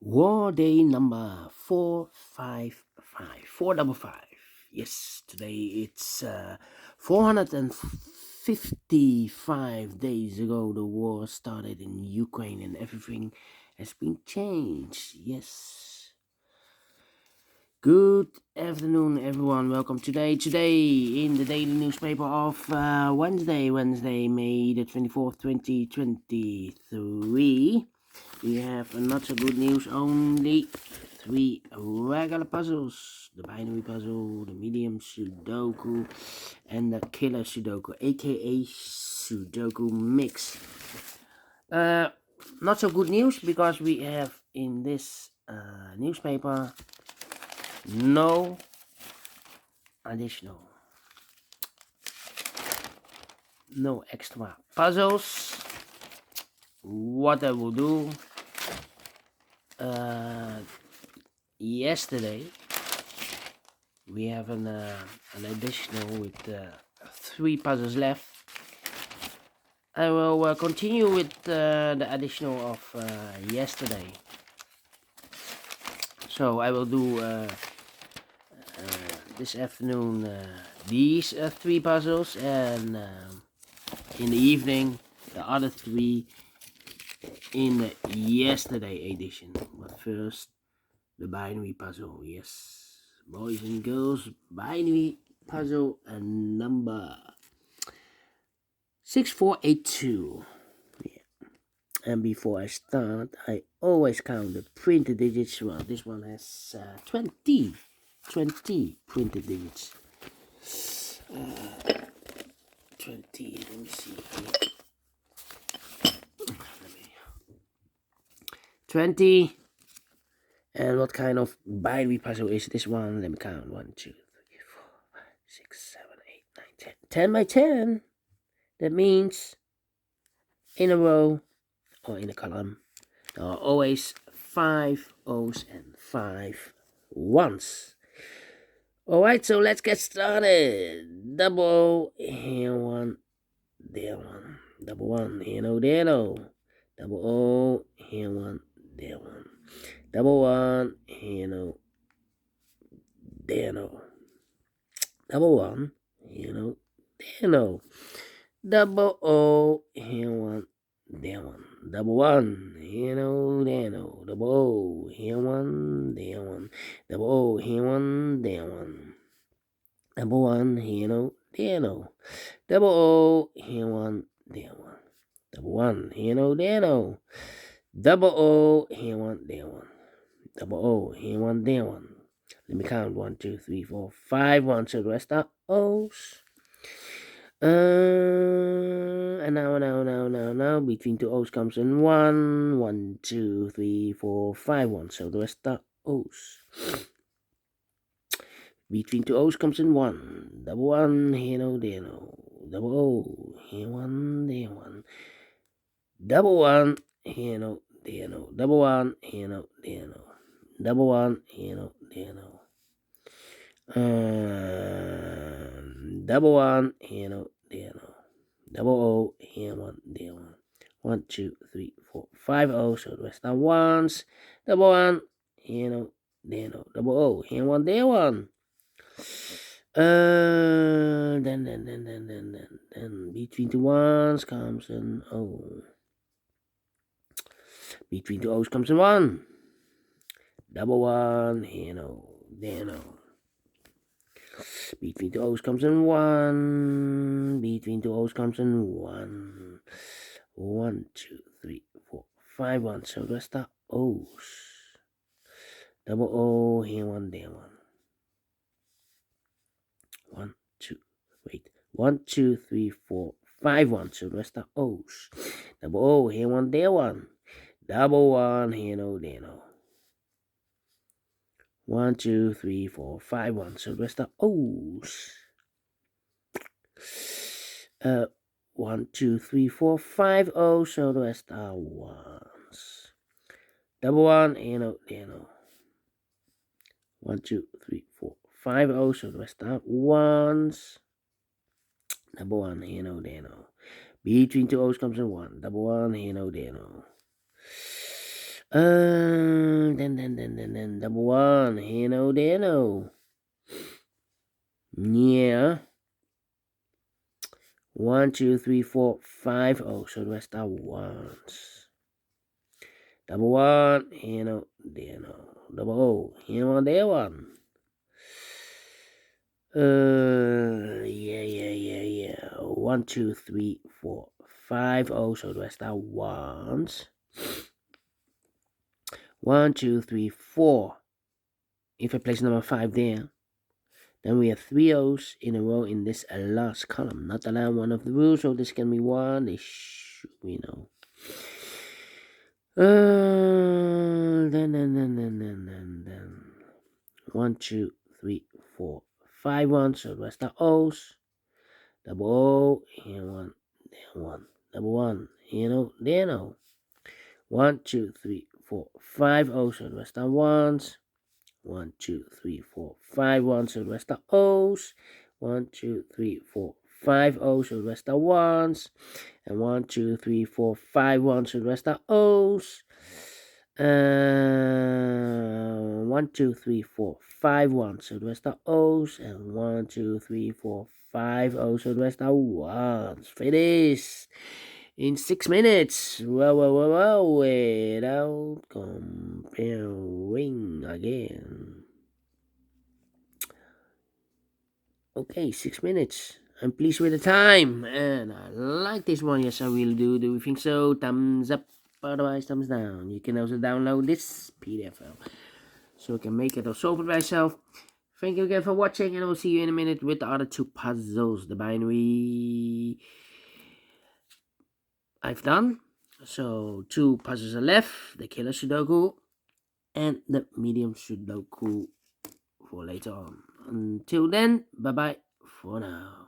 War day number 455. 455. Yes, today it's 455 days ago the war started in Ukraine and everything has been changed. Yes. Good afternoon, everyone. Welcome today in the daily newspaper of Wednesday, May the 24th, 2023. We have not so good news, only 3 regular puzzles. The binary puzzle, the medium Sudoku, and the killer Sudoku, aka Sudoku mix. Not so good news because we have in this newspaper no additional, no extra puzzles. What I will do, yesterday we have an additional with 3 puzzles left. I will continue with the additional of yesterday. So I will do this afternoon these 3 puzzles, and in the evening the other 3 in the yesterday edition. But first, the binary puzzle. Yes, boys and girls, binary puzzle and number 6482. Yeah. And before I start, I always count the printed digits. Well, this one has 20 printed digits. 20, let me see here. 20. And what kind of binary puzzle is this one? Let me count. 1, 2, 3, 4, 5, 6, 7, 8, 9, 10. 10 by 10. That means in a row or in a column there are always 5 O's and 5 1s. Alright, so let's get started. Double O, here 1, there 1. Double 1, here no, there no. Double O, here 1, there 1. Double 1, here no, there no. Double 1, here no, there no. Double O, here 1, there 1. Double 1, here no, there no. Double O, here 1, there 1. Double O, here 1, there 1. Double 1, here no, there no. Double O, here 1, there 1. Double 1, here no, there no. Double O, here 1, there 1. Double O, here 1, there 1. Let me count. 1, 2, 3, 4, 5 1. So the rest are O's. And now, between 2 O's comes in 1. 1, 2, 3, 4, 5 1. So the rest are O's. Between 2 O's comes in 1. Double 1, here no, there no. Double O, here 1, there 1. Double 1, here no, there no. Double 1, here no, there no. Double 1, here no, there no. Double 1, here no, there no. Double O, here 1, there 1. 1, 2, 3, 4, 5 O's. So the rest are 1s. Double 1, here no, there no. Double O, here 1, there 1. Then between 2 1s comes an O. Between 2 O's comes an 1. Double 1, here no, there no. Between 2 O's comes in 1. Between 2 O's comes in 1. 1, 2, 3, 4, 5 1. So the rest are O's. Double O, here 1, there 1. 1, 2, wait. 1, 2, 3, 4, 5 1. So the rest are O's. Double O, here 1, there 1. Double 1, here no, there no. 1, 2, 3, 4, 5 1. So the rest are O's. 1, 2, 3, 4, 5 O's. So the rest are 1s. Double 1, here no, there no. 1, 2, 3, 4, 5 O's. So the rest are 1s. Double 1, here no, there no. Between 2 O's comes in 1. Double 1, here no, there no. Then double one. Here no, there no. Yeah. 1, 2, 3, 4, 5. Oh, so the rest are ones. Double one. Here no, there no. Double O. Here one, there one. Yeah. 1, 2, 3, 4, 5. Oh, so the rest are ones. 1, 2, 3, 4. If I place number 5 there, then we have 3 O's in a row in this last column. Not allowed one of the rules, so this can be 1. This should we know. Then 1, 2, 3, 4, 5 1. So the rest are O's. Double O, here one, there one. Double one, here no, there no. 1, 2, 3, 4, 5 O's. So the rest are ones. 1, 2, 3, 4, 5 1. So the rest are O's. 1, 2, 3, 4, 5 O's. So the rest are ones. And 1, 2, 3, 4, 5 1. So the rest are O's. 1, 2, 3, 4, 5 1. So the rest are O's. And 1, 2, 3, 4, 5 O's. So the rest are ones. Finish in 6 minutes. Well, without comparing again. Okay, 6 minutes. I'm pleased with the time, and I like this one. Yes, I will do. Do you think so? Thumbs up, otherwise thumbs down. You can also download this PDF file, so you can make it or solve it by yourself. Thank you again for watching, and I will see you in a minute with the other 2 puzzles. The binary I've done. So 2 puzzles are left, the killer Sudoku and the medium Sudoku for later on. Until then, bye bye for now.